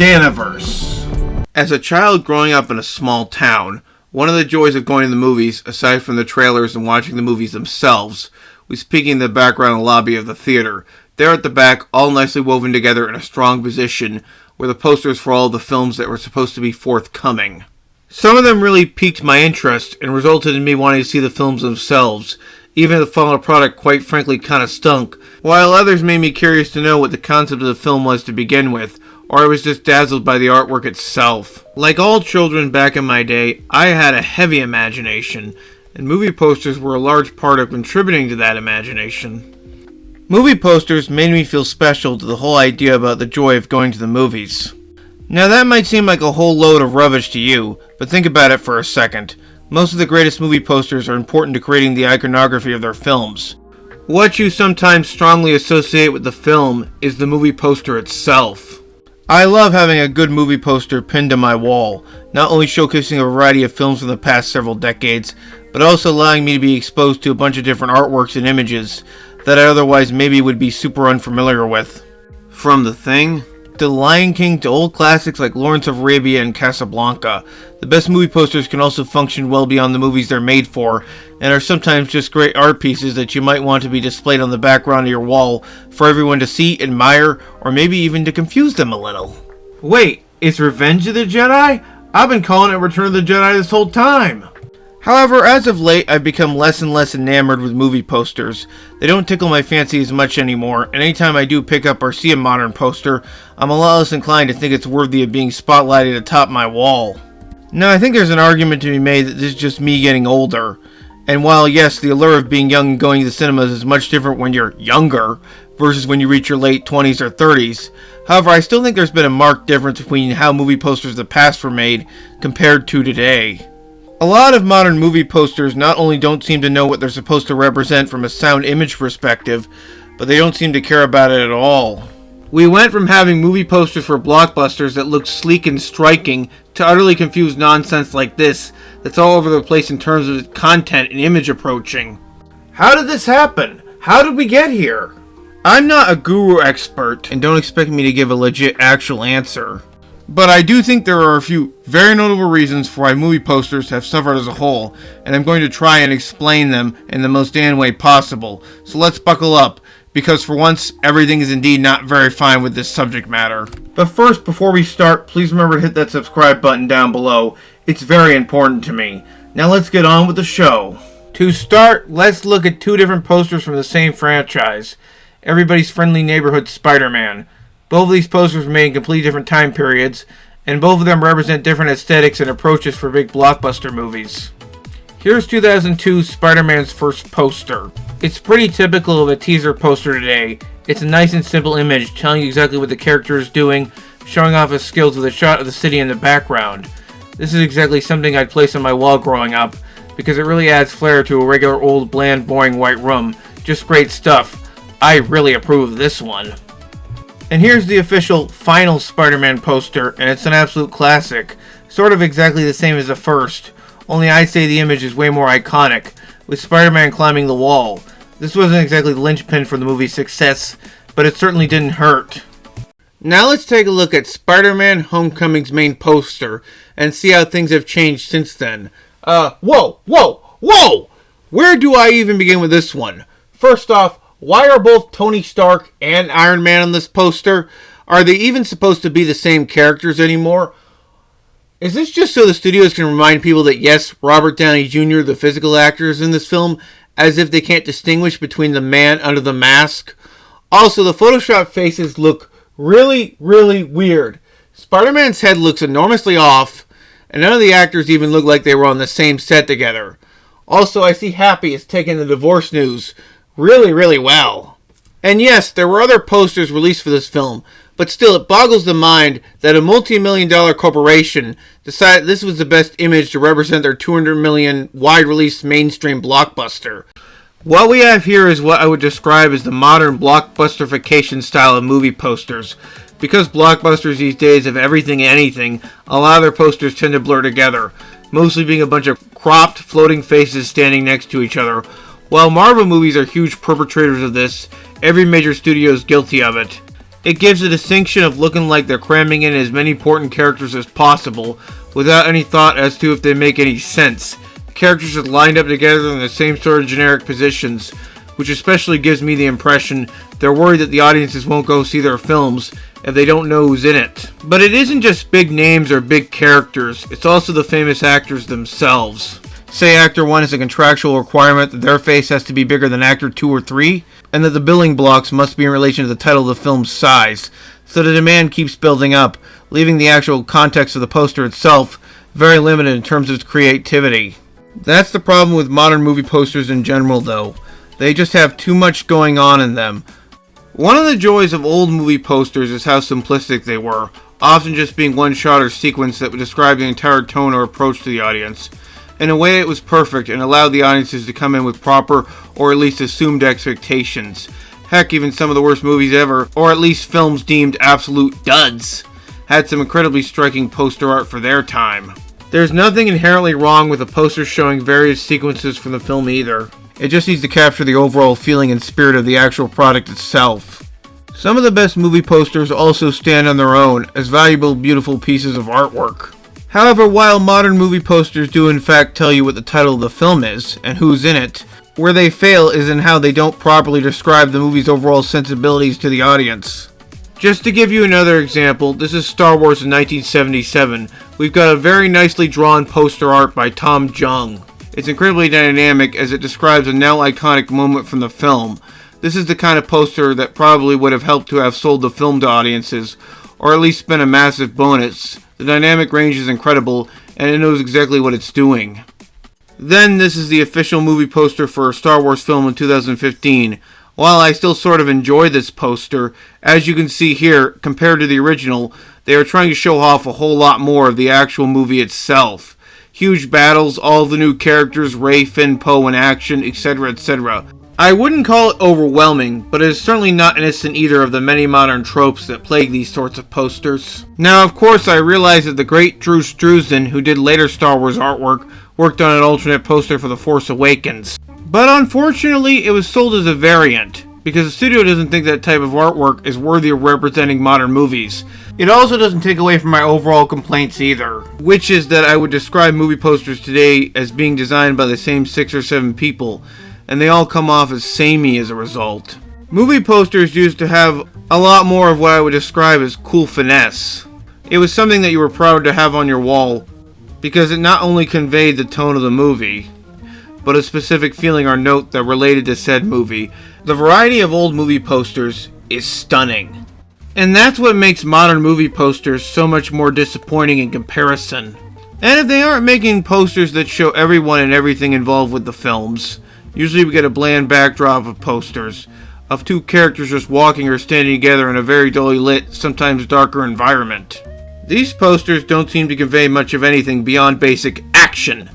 Daniverse. As a child growing up in a small town, one of the joys of going to the movies, aside from the trailers and watching the movies themselves, was peeking in the background lobby of the theater. There at the back, all nicely woven together in a strong position, were the posters for all of the films that were supposed to be forthcoming. Some of them really piqued my interest and resulted in me wanting to see the films themselves, even if the final product quite frankly kinda stunk, while others made me curious to know what the concept of the film was to begin with, or I was just dazzled by the artwork itself. Like all children back in my day, I had a heavy imagination, and movie posters were a large part of contributing to that imagination. Movie posters made me feel special to the whole idea about the joy of going to the movies. Now that might seem like a whole load of rubbish to you, but think about it for a second. Most of the greatest movie posters are important to creating the iconography of their films. What you sometimes strongly associate with the film is the movie poster itself. I love having a good movie poster pinned to my wall, not only showcasing a variety of films from the past several decades, but also allowing me to be exposed to a bunch of different artworks and images that I otherwise maybe would be super unfamiliar with. From The Thing, to Lion King, to old classics like Lawrence of Arabia and Casablanca, the best movie posters can also function well beyond the movies they're made for, and are sometimes just great art pieces that you might want to be displayed on the background of your wall for everyone to see, admire, or maybe even to confuse them a little. Wait, it's Revenge of the Jedi? I've been calling it Return of the Jedi this whole time! However, as of late, I've become less and less enamored with movie posters. They don't tickle my fancy as much anymore, and anytime I do pick up or see a modern poster, I'm a lot less inclined to think it's worthy of being spotlighted atop my wall. Now, I think there's an argument to be made that this is just me getting older. And while, yes, the allure of being young and going to the cinemas is much different when you're younger versus when you reach your late 20s or 30s, however, I still think there's been a marked difference between how movie posters of the past were made compared to today. A lot of modern movie posters not only don't seem to know what they're supposed to represent from a sound image perspective, but they don't seem to care about it at all. We went from having movie posters for blockbusters that looked sleek and striking to utterly confused nonsense like this that's all over the place in terms of its content and image approaching. How did this happen? How did we get here? I'm not a guru expert, and don't expect me to give a legit actual answer. But I do think there are a few very notable reasons for why movie posters have suffered as a whole, and I'm going to try and explain them in the most Dan way possible. So let's buckle up, because for once, everything is indeed not very fine with this subject matter. But first, before we start, please remember to hit that subscribe button down below. It's very important to me. Now let's get on with the show. To start, let's look at two different posters from the same franchise. Everybody's Friendly Neighborhood Spider-Man. Both of these posters were made in completely different time periods, and both of them represent different aesthetics and approaches for big blockbuster movies. Here's 2002's Spider-Man's first poster. It's pretty typical of a teaser poster today. It's a nice and simple image telling you exactly what the character is doing, showing off his skills with a shot of the city in the background. This is exactly something I'd place on my wall growing up, because it really adds flair to a regular old bland boring white room. Just great stuff. I really approve of this one. And here's the official final Spider-Man poster, and it's an absolute classic. Sort of exactly the same as the first, only I'd say the image is way more iconic, with Spider-Man climbing the wall. This wasn't exactly the linchpin for the movie's success, but it certainly didn't hurt. Now let's take a look at Spider-Man Homecoming's main poster, and see how things have changed since then. Whoa! Where do I even begin with this one? First off, why are both Tony Stark and Iron Man on this poster? Are they even supposed to be the same characters anymore? Is this just so the studios can remind people that yes, Robert Downey Jr., the physical actor, is in this film, as if they can't distinguish between the man under the mask? Also, the Photoshop faces look really weird. Spider-Man's head looks enormously off, and none of the actors even look like they were on the same set together. Also, I see Happy is taking the divorce news really well. And yes, there were other posters released for this film, but still it boggles the mind that a multi-million-dollar corporation decided this was the best image to represent their $200 million wide-release mainstream blockbuster. What we have here is what I would describe as the modern blockbusterification style of movie posters. Because blockbusters these days have everything and anything, a lot of their posters tend to blur together, mostly being a bunch of cropped, floating faces standing next to each other. While Marvel movies are huge perpetrators of this, every major studio is guilty of it. It gives a distinction of looking like they're cramming in as many important characters as possible, without any thought as to if they make any sense. Characters are lined up together in the same sort of generic positions, which especially gives me the impression they're worried that the audiences won't go see their films if they don't know who's in it. But it isn't just big names or big characters, it's also the famous actors themselves. Say actor 1 is a contractual requirement that their face has to be bigger than actor 2 or 3, and that the billing blocks must be in relation to the title of the film's size, so the demand keeps building up, leaving the actual context of the poster itself very limited in terms of its creativity. That's the problem with modern movie posters in general though. They just have too much going on in them. One of the joys of old movie posters is how simplistic they were, often just being one shot or sequence that would describe the entire tone or approach to the audience. In a way, it was perfect and allowed the audiences to come in with proper, or at least assumed expectations. Heck, even some of the worst movies ever, or at least films deemed absolute duds, had some incredibly striking poster art for their time. There's nothing inherently wrong with a poster showing various sequences from the film either. It just needs to capture the overall feeling and spirit of the actual product itself. Some of the best movie posters also stand on their own as valuable, beautiful pieces of artwork. However, while modern movie posters do in fact tell you what the title of the film is, and who's in it, where they fail is in how they don't properly describe the movie's overall sensibilities to the audience. Just to give you another example, this is Star Wars in 1977. We've got a very nicely drawn poster art by Tom Jung. It's incredibly dynamic as it describes a now iconic moment from the film. This is the kind of poster that probably would have helped to have sold the film to audiences, or at least been a massive bonus. The dynamic range is incredible, and it knows exactly what it's doing. Then this is the official movie poster for a Star Wars film in 2015. While I still sort of enjoy this poster, as you can see here, compared to the original, they are trying to show off a whole lot more of the actual movie itself. Huge battles, all the new characters, Rey, Finn, Poe in action, etc., etc. I wouldn't call it overwhelming, but it is certainly not innocent either of the many modern tropes that plague these sorts of posters. Now, of course, I realize that the great Drew Struzan, who did later Star Wars artwork, worked on an alternate poster for The Force Awakens. But unfortunately, it was sold as a variant, because the studio doesn't think that type of artwork is worthy of representing modern movies. It also doesn't take away from my overall complaints either, which is that I would describe movie posters today as being designed by the same 6 or 7 people, and they all come off as samey as a result. Movie posters used to have a lot more of what I would describe as cool finesse. It was something that you were proud to have on your wall, because it not only conveyed the tone of the movie, but a specific feeling or note that related to said movie. The variety of old movie posters is stunning. And that's what makes modern movie posters so much more disappointing in comparison. And if they aren't making posters that show everyone and everything involved with the films, usually we get a bland backdrop of posters, of 2 characters just walking or standing together in a very dully lit, sometimes darker environment. These posters don't seem to convey much of anything beyond basic action,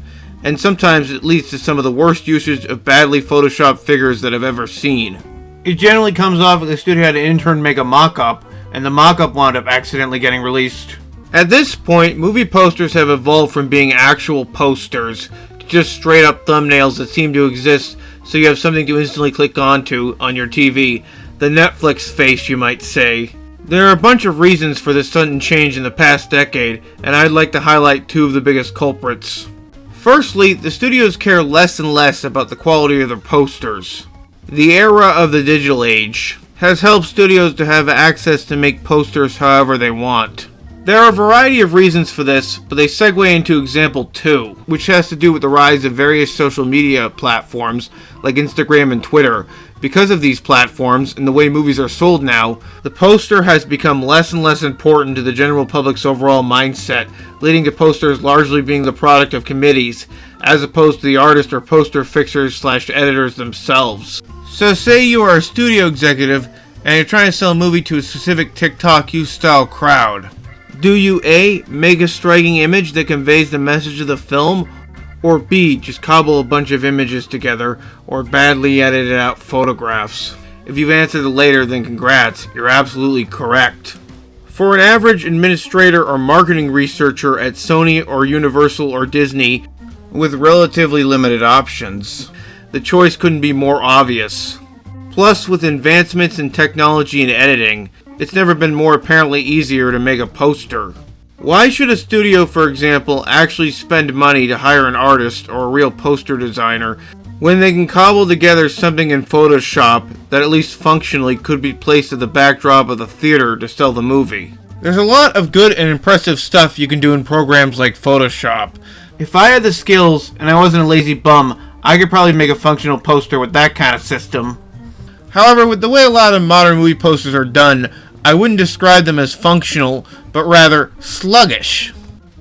and sometimes it leads to some of the worst usage of badly photoshopped figures that I've ever seen. It generally comes off like the studio had an intern make a mock-up, and the mock-up wound up accidentally getting released. At this point, movie posters have evolved from being actual posters to just straight up thumbnails that seem to exist so you have something to instantly click onto on your TV. The Netflix face, you might say. There are a bunch of reasons for this sudden change in the past decade, and I'd like to highlight 2 of the biggest culprits. Firstly, the studios care less and less about the quality of their posters. The era of the digital age has helped studios to have access to make posters however they want. There are a variety of reasons for this, but they segue into example 2, which has to do with the rise of various social media platforms like Instagram and Twitter. Because of these platforms and the way movies are sold now, the poster has become less and less important to the general public's overall mindset, leading to posters largely being the product of committees, as opposed to the artist or poster fixers/editors themselves. So say you are a studio executive and you're trying to sell a movie to a specific TikTok youth style crowd. Do you A, make a striking image that conveys the message of the film, or B, just cobble a bunch of images together, or badly edited out photographs? If you've answered the later, then congrats, you're absolutely correct. For an average administrator or marketing researcher at Sony or Universal or Disney, with relatively limited options, the choice couldn't be more obvious. Plus, with advancements in technology and editing, It's never been more apparently easier to make a poster. Why should a studio, for example, actually spend money to hire an artist or a real poster designer when they can cobble together something in Photoshop that at least functionally could be placed at the backdrop of the theater to sell the movie? There's a lot of good and impressive stuff you can do in programs like Photoshop. If I had the skills and I wasn't a lazy bum, I could probably make a functional poster with that kind of system. However, with the way a lot of modern movie posters are done, I wouldn't describe them as functional, but rather sluggish.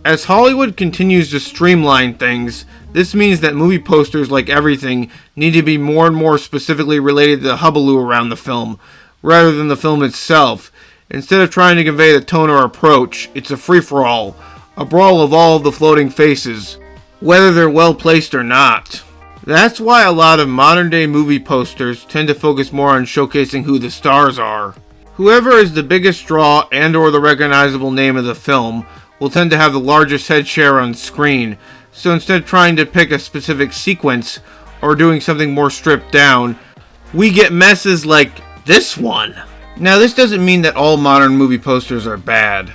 As Hollywood continues to streamline things, this means that movie posters, like everything, need to be more and more specifically related to the hubbub around the film, rather than the film itself. Instead of trying to convey the tone or approach, it's a free-for-all, a brawl of all of the floating faces, whether they're well placed or not. That's why a lot of modern-day movie posters tend to focus more on showcasing who the stars are. Whoever is the biggest draw and or the recognizable name of the film will tend to have the largest head share on screen, so instead of trying to pick a specific sequence or doing something more stripped down, we get messes like this one. Now, this doesn't mean that all modern movie posters are bad.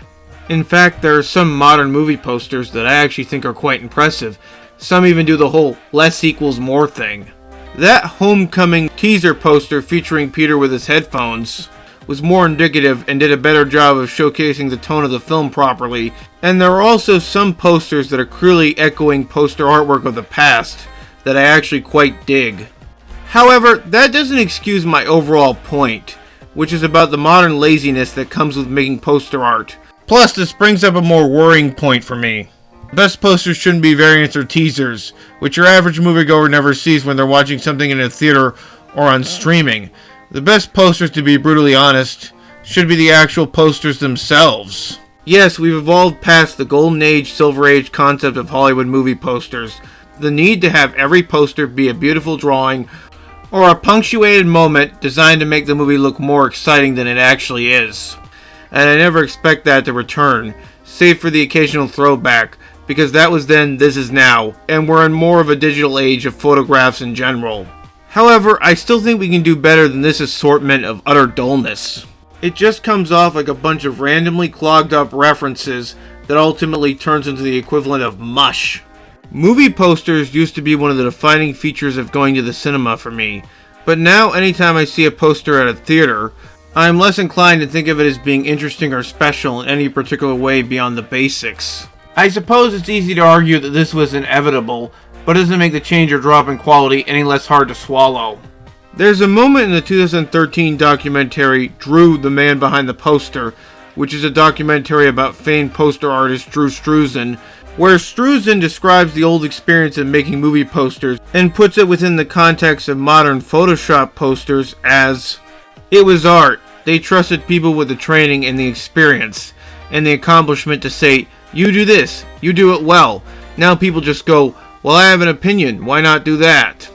In fact, there are some modern movie posters that I actually think are quite impressive. Some even do the whole less equals more thing. That Homecoming teaser poster featuring Peter with his headphones was more indicative and did a better job of showcasing the tone of the film properly, and there are also some posters that are clearly echoing poster artwork of the past that I actually quite dig. However, that doesn't excuse my overall point, which is about the modern laziness that comes with making poster art. Plus, this brings up a more worrying point for me. Best posters shouldn't be variants or teasers, which your average moviegoer never sees when they're watching something in a theater or on streaming. The best posters, to be brutally honest, should be the actual posters themselves. Yes, we've evolved past the golden age, silver age concept of Hollywood movie posters. The need to have every poster be a beautiful drawing or a punctuated moment designed to make the movie look more exciting than it actually is. And I never expect that to return, save for the occasional throwback, because that was then, this is now, and we're in more of a digital age of photographs in general. However, I still think we can do better than this assortment of utter dullness. It just comes off like a bunch of randomly clogged up references that ultimately turns into the equivalent of mush. Movie posters used to be one of the defining features of going to the cinema for me, but now anytime I see a poster at a theater, I am less inclined to think of it as being interesting or special in any particular way beyond the basics. I suppose it's easy to argue that this was inevitable, but it doesn't make the change or drop in quality any less hard to swallow. There's a moment in the 2013 documentary Drew, the Man Behind the Poster, which is a documentary about famed poster artist Drew Struzan, where Struzan describes the old experience of making movie posters and puts it within the context of modern Photoshop posters as, it was art. They trusted people with the training and the experience and the accomplishment to say, you do this, you do it well. Now people just go, well, I have an opinion, why not do that?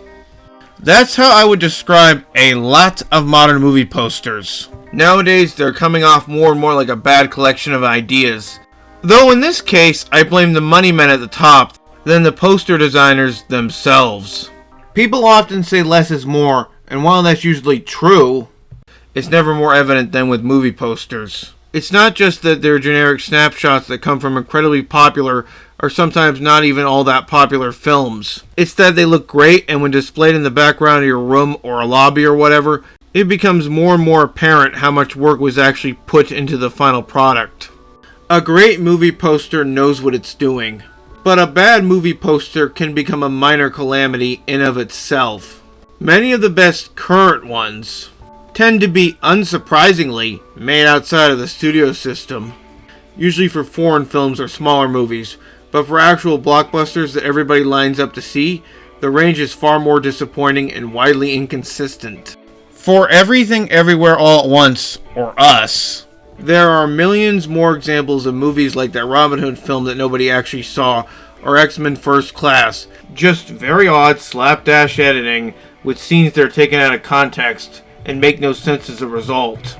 That's how I would describe a lot of modern movie posters. Nowadays, they're coming off more and more like a bad collection of ideas. Though in this case, I blame the money men at the top than the poster designers themselves. People often say less is more, and while that's usually true, it's never more evident than with movie posters. It's not just that they're generic snapshots that come from incredibly popular or sometimes not even all that popular films. It's that they look great, and when displayed in the background of your room or a lobby or whatever, it becomes more and more apparent how much work was actually put into the final product. A great movie poster knows what it's doing, but a bad movie poster can become a minor calamity in of itself. Many of the best current ones tend to be, unsurprisingly, made outside of the studio system, usually for foreign films or smaller movies, but for actual blockbusters that everybody lines up to see, the range is far more disappointing and widely inconsistent. For Everything Everywhere All at Once, or Us, there are millions more examples of movies like that Robin Hood film that nobody actually saw, or X-Men First Class, just very odd slapdash editing with scenes that are taken out of context and make no sense as a result.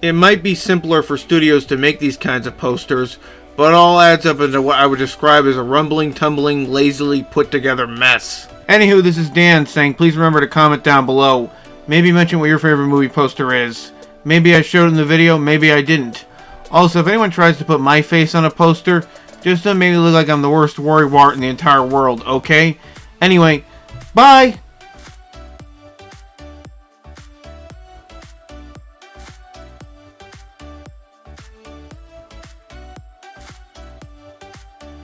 It might be simpler for studios to make these kinds of posters, but it all adds up into what I would describe as a rumbling, tumbling, lazily put together mess. Anywho, this is Dan saying please remember to comment down below. Maybe mention what your favorite movie poster is. Maybe I showed it in the video, maybe I didn't. Also, if anyone tries to put my face on a poster, just don't make me look like I'm the worst worrywart in the entire world, okay? Anyway, bye!